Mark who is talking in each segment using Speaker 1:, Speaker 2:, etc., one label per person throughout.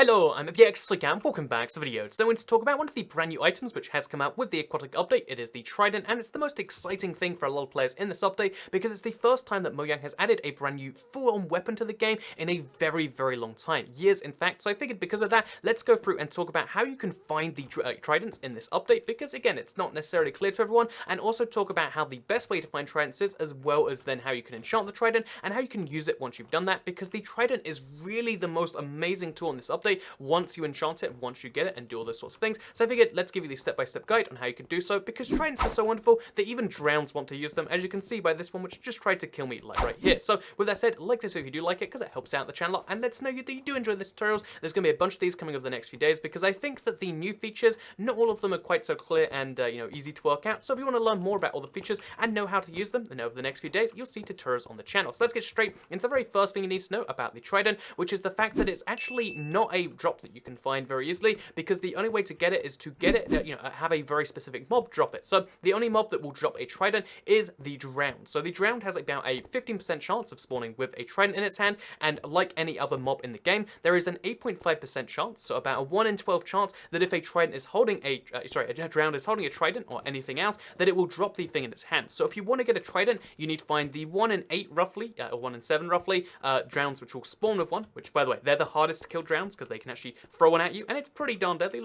Speaker 1: Hello, I'm Again, welcome back to the video. Today I'm going to talk about one of the brand new items which has come out with the Aquatic update. It is the Trident, and it's the most exciting thing for a lot of players in this update because it's the first time that Mojang has added a brand new full-on weapon to the game in a very, very long time. Years, in fact. So I figured because of that, let's go through and talk about how you can find the Tridents in this update because, again, it's not necessarily clear to everyone, and also talk about how the best way to find Tridents is, as well as then how you can enchant the Trident and how you can use it once you've done that, because the Trident is really the most amazing tool in this update once you enchant it, once you get it, and do all those sorts of things. So I figured let's give you the step-by-step guide on how you can do so, because Tridents are so wonderful that even Drowns want to use them, as you can see by this one, which just tried to kill me like right here. So with that said, like this if you do like it, because it helps out the channel, and let's know that you do enjoy the tutorials. There's going to be a bunch of these coming over the next few days, because I think that the new features, not all of them are quite so clear and easy to work out. So if you want to learn more about all the features and know how to use them, then over the next few days, you'll see tutorials on the channel. So let's get straight into the very first thing you need to know about the Trident, which is the fact that it's actually not a drop that you can find very easily, because the only way to get it is to get it, have a very specific mob drop it. So the only mob that will drop a Trident is the Drowned. So the Drowned has about a 15% chance of spawning with a Trident in its hand, and like any other mob in the game, there is an 8.5% chance, so about a 1 in 12 chance that if a Trident is holding a Drowned is holding a Trident or anything else, that it will drop the thing in its hand. So if you want to get a Trident, you need to find the 1 in 8 roughly, or 1 in 7 roughly, Drowns which will spawn with one, which by the way, they're the hardest to kill Drowns because they can actually throw one at you, and it's pretty darn deadly,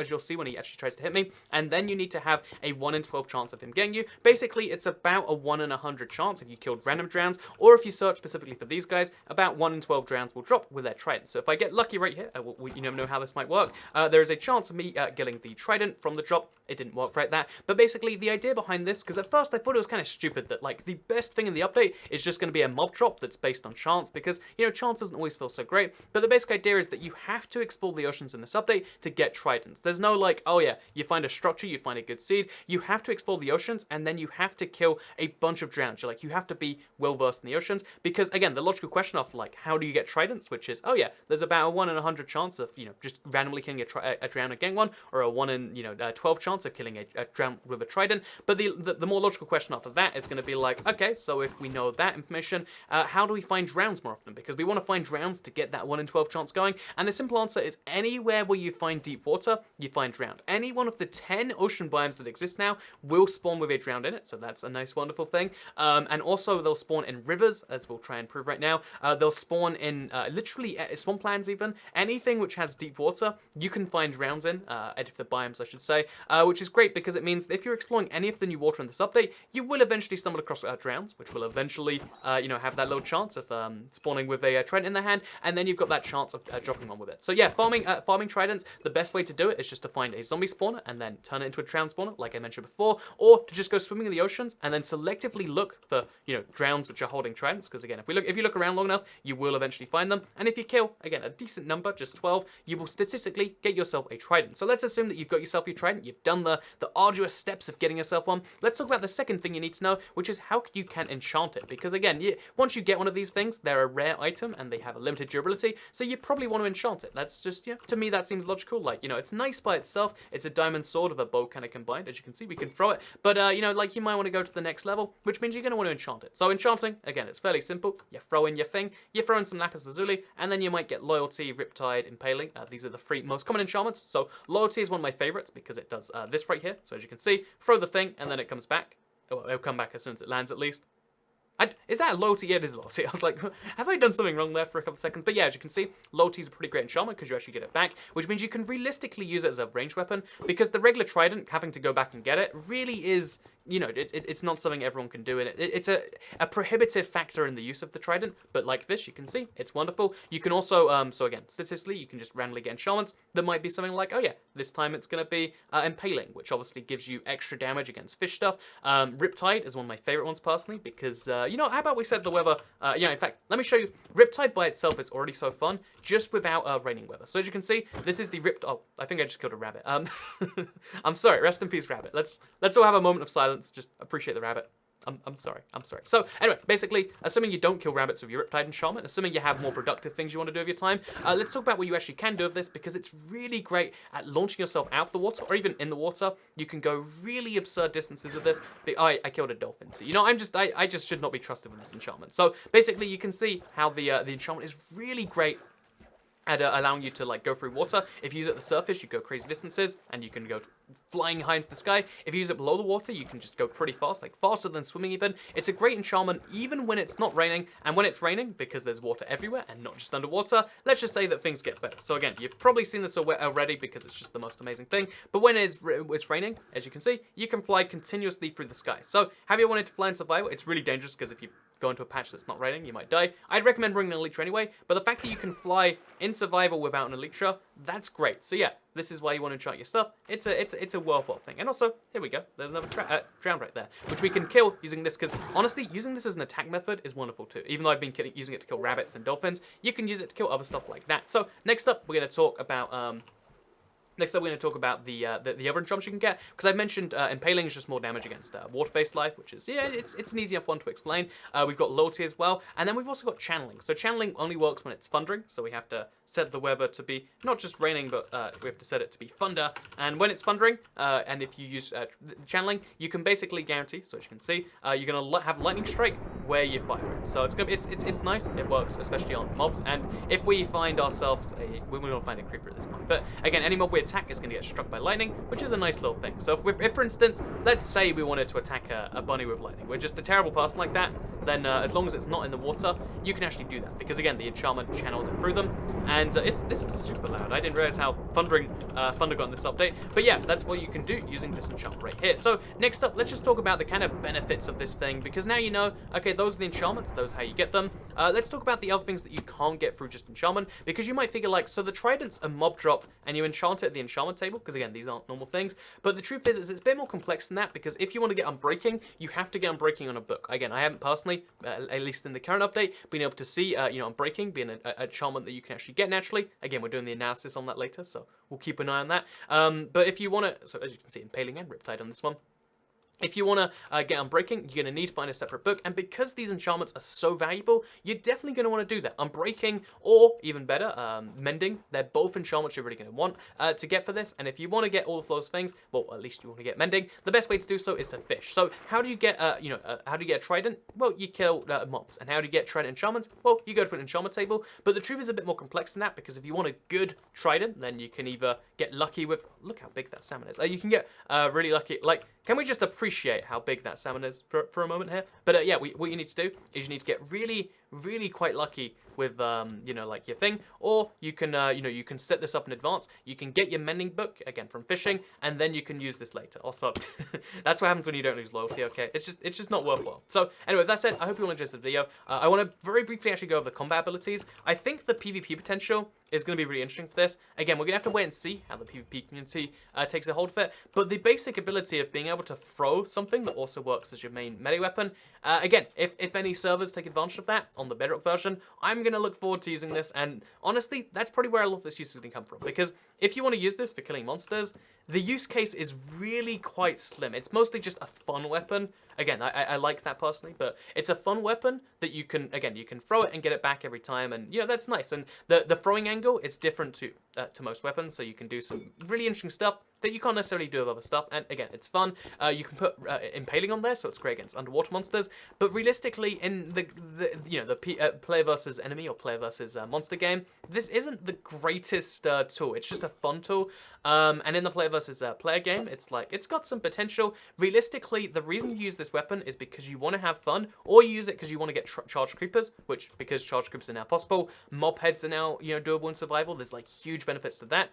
Speaker 1: as you'll see when he actually tries to hit me. And then you need to have a 1 in 12 chance of him getting you. Basically, it's about a 1 in 100 chance if you killed random Drowns, or if you search specifically for these guys, about 1 in 12 Drowns will drop with their Trident. So if I get lucky right here, you never know how this might work, there is a chance of me getting the Trident from the drop. It didn't work right there, but basically the idea behind this, because at first I thought it was kind of stupid that like the best thing in the update is just going to be a mob drop that's based on chance, because chance doesn't always feel so great. But the basic idea is that you have to explore the oceans in this update to get Tridents. There's no like, oh yeah, you find a structure, you find a good seed. You have to explore the oceans, and then you have to kill a bunch of Drowns. You have to be well versed in the oceans, because again, the logical question of like, how do you get Tridents, which is, oh yeah, there's about a 1 in 100 chance of just randomly killing a Drown and getting one, or a 1 in 12 chance of killing a Drown with a Trident. But the more logical question after that is going to be like, okay, so if we know that information, how do we find Drowns more often? Because we want to find Drowns to get that 1 in 12 chance going, and the simple answer is anywhere where you find deep water, you find Drowned. Any one of the 10 ocean biomes that exist now will spawn with a Drowned in it, so that's a nice, wonderful thing. And also they'll spawn in rivers, as we'll try and prove right now. They'll spawn in literally swamplands even. Anything which has deep water, you can find Drowns in, edit the biomes I should say, which is great because it means that if you're exploring any of the new water in this update, you will eventually stumble across Drowns, which will eventually, have that little chance of spawning with a Trident in their hand, and then you've got that chance of dropping one with it. So yeah, farming Tridents, the best way to do it is just to find a zombie spawner and then turn it into a Drown spawner, like I mentioned before, or to just go swimming in the oceans and then selectively look for, Drowns which are holding Tridents, because again, if you look around long enough, you will eventually find them, and if you kill, again, a decent number, just 12, you will statistically get yourself a Trident. So let's assume that you've got yourself your Trident, you've done the arduous steps of getting yourself one. Let's talk about the second thing you need to know, which is how you can enchant it, because again, once you get one of these things, they're a rare item and they have a limited durability, so you probably want to enchant it. That's just, to me, that seems logical. Like, it's nice by itself. It's a diamond sword with a bow kind of combined. As you can see, we can throw it, but like you might want to go to the next level, which means you're going to want to enchant it. So enchanting, again, it's fairly simple. You throw in your thing, you throw in some lapis lazuli, and then you might get loyalty, riptide, impaling. These are the 3 most common enchantments. So loyalty is one of my favorites because it does this right here. So as you can see, throw the thing and then it comes back. Oh, it'll come back as soon as it lands at least. Is that loyalty? Yeah, it is loyalty. I was like, have I done something wrong there for a couple of seconds? But yeah, as you can see, loyalty is a pretty great enchantment because you actually get it back, which means you can realistically use it as a ranged weapon, because the regular Trident, having to go back and get it, really is, it's not something everyone can do. It's a prohibitive factor in the use of the Trident, but like this, you can see, it's wonderful. You can also, so again, statistically, you can just randomly get enchantments that might be something like, oh yeah, this time it's going to be impaling, which obviously gives you extra damage against fish stuff. Riptide is one of my favorite ones personally, because, how about we set the weather, in fact, let me show you. Riptide by itself is already so fun, just without raining weather. So as you can see, this is the oh, I think I just killed a rabbit. I'm sorry, rest in peace, rabbit. Let's all have a moment of silence, just appreciate the rabbit. I'm sorry. So anyway, basically, assuming you don't kill rabbits with your Riptide enchantment, assuming you have more productive things you want to do with your time, let's talk about what you actually can do with this, because it's really great at launching yourself out of the water, or even in the water. You can go really absurd distances with this. I killed a dolphin, so I just should not be trusted with this enchantment. So basically, you can see how the enchantment is really great and allowing you to like go through water. If you use it at the surface, you go crazy distances, and you can go flying high into the sky. If you use it below the water, you can just go pretty fast, like faster than swimming even. It's a great enchantment even when it's not raining, and when it's raining, because there's water everywhere and not just underwater, let's just say that things get better. So again, you've probably seen this already because it's just the most amazing thing, but when it's raining, as you can see, you can fly continuously through the sky. So have you wanted to fly in survival? It's really dangerous because if you go into a patch that's not raining, you might die. I'd recommend bringing an elytra anyway, but the fact that you can fly in survival without an elytra, that's great. So yeah, this is why you want to enchant your stuff. It's a worthwhile thing. And also, here we go. There's another drown right there, which we can kill using this, because honestly, using this as an attack method is wonderful too. Even though I've been using it to kill rabbits and dolphins, you can use it to kill other stuff like that. So next up, we're going to talk about the other enchantments you can get, because I mentioned Impaling is just more damage against water-based life, which is, yeah, it's an easy enough one to explain. We've got Loyalty as well, and then we've also got Channeling. So Channeling only works when it's thundering, so we have to set the weather to be not just raining, but we have to set it to be thunder. And when it's thundering, and if you use Channeling, you can basically guarantee, so as you can see, you're gonna have lightning strike where you fire it. So it's nice. It works especially on mobs, and if we find ourselves we're gonna find a creeper at this point. But again, any mob we attack is going to get struck by lightning, which is a nice little thing. So if for instance, let's say we wanted to attack a bunny with lightning, we're just a terrible person like that, then as long as it's not in the water, you can actually do that, because again, the enchantment channels it through them, and this is super loud. I didn't realize how thunder got in this update, but yeah, that's what you can do using this enchantment right here. So next up, let's just talk about the kind of benefits of this thing, because now you know, okay, those are the enchantments, those are how you get them. Let's talk about the other things that you can't get through just enchantment, because you might figure like, so the trident's a mob drop, and you enchant it at the enchantment table, because again, these aren't normal things, but the truth is it's a bit more complex than that, because if you want to get Unbreaking, you have to get Unbreaking on a book. Again, I haven't personally, at least in the current update, been able to see, Unbreaking being an enchantment that you can actually get naturally. Again, we're doing the analysis on that later, so we'll keep an eye on that. But if you want to, so as you can see, Impaling and Riptide on this one, if you want to get Unbreaking, you're going to need to find a separate book, and because these enchantments are so valuable, you're definitely going to want to do that. Unbreaking, or even better, Mending, they're both enchantments you're really going to want to get for this, and if you want to get all of those things, well, at least you want to get Mending, the best way to do so is to fish. So how do you get, how do you get a Trident? Well, you kill mobs. And how do you get Trident enchantments? Well, you go to an enchantment table, but the truth is a bit more complex than that, because if you want a good Trident, then you can either get lucky with, look how big that salmon is, you can get really lucky, like, can we just appreciate how big that salmon is for a moment here? But yeah, what you need to do is you need to get really, really quite lucky with, like your thing, or you can, you can set this up in advance. You can get your mending book, again, from fishing, and then you can use this later. Also, that's what happens when you don't lose loyalty, okay? It's just not worthwhile. So anyway, with that said, I hope you all enjoyed this video. I want to very briefly actually go over the combat abilities. I think the PvP potential is going to be really interesting for this. Again, we're going to have to wait and see how the PvP community takes a hold of it, but the basic ability of being able to throw something that also works as your main melee weapon, again, if any servers take advantage of that on the Bedrock version, I'm going to look forward to using this, and honestly, that's probably where a lot of this use is going to come from, because if you want to use this for killing monsters, the use case is really quite slim. It's mostly just a fun weapon. Again, I like that personally, but it's a fun weapon that you can, again, you can throw it and get it back every time, and that's nice. And the throwing angle is different to most weapons, so you can do some really interesting stuff that you can't necessarily do with other stuff. And again, it's fun. You can put Impaling on there, so it's great against underwater monsters. But realistically, in the player versus enemy or player versus monster game, this isn't the greatest tool. It's just a fun tool. And in the player versus player game, it's like, it's got some potential. Realistically, the reason you use this weapon is because you want to have fun, or you use it because you want to get charged creepers, which, because charged creepers are now possible, mob heads are now, doable in survival. There's like huge benefits to that.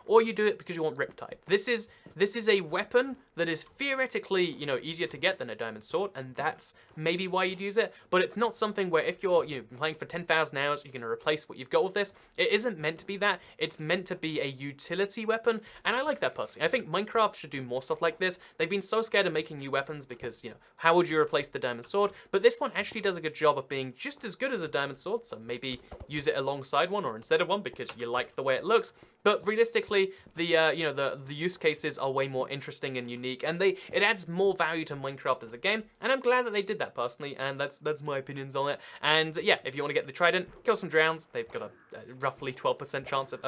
Speaker 1: Or you do it because you want Riptide. This is a weapon that is theoretically, easier to get than a diamond sword, and that's maybe why you'd use it. But it's not something where if you're playing for 10,000 hours, you're going to replace what you've got with this. It isn't meant to be that. It's meant to be a utility weapon, and I like that personally. I think Minecraft should do more stuff like this. They've been so scared of making new weapons because, how would you replace the diamond sword? But this one actually does a good job of being just as good as a diamond sword, so maybe use it alongside one or instead of one because you like the way it looks. But realistically, the use cases are way more interesting and unique, and it adds more value to Minecraft as a game, and I'm glad that they did that personally, and that's my opinions on it. And yeah, if you want to get the Trident, kill some drowns. They've got a roughly 12% chance of,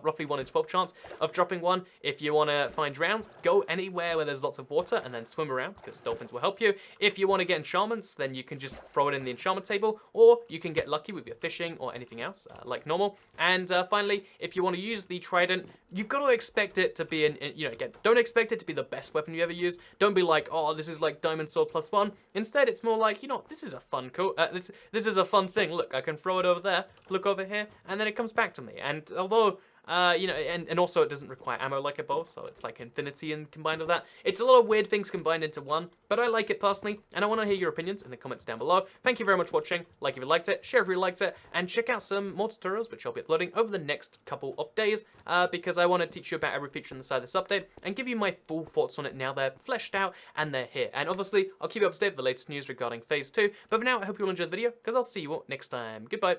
Speaker 1: roughly 1 in 12 chance of dropping one. If you want to find drowns, go anywhere where there's lots of water and then swim around, because they'll weapons will help you. If you want to get enchantments, then you can just throw it in the enchantment table, or you can get lucky with your fishing or anything else, like normal. And finally, if you want to use the trident, you've got to expect it to be again, don't expect it to be the best weapon you ever use. Don't be like, oh, this is like diamond sword +1. Instead, it's more like, this is a fun this is a fun thing. Look, I can throw it over there, look over here, and then it comes back to me. And although and also it doesn't require ammo like a bow, so it's like infinity and combined with that. It's a lot of weird things combined into one, but I like it personally, and I want to hear your opinions in the comments down below. Thank you very much for watching. Like if you liked it, share if you liked it, and check out some more tutorials which I'll be uploading over the next couple of days, because I want to teach you about every feature on the side of this update, and give you my full thoughts on it now they're fleshed out and they're here. And obviously, I'll keep you up to date with the latest news regarding Phase 2, but for now, I hope you all enjoyed the video, because I'll see you all next time. Goodbye.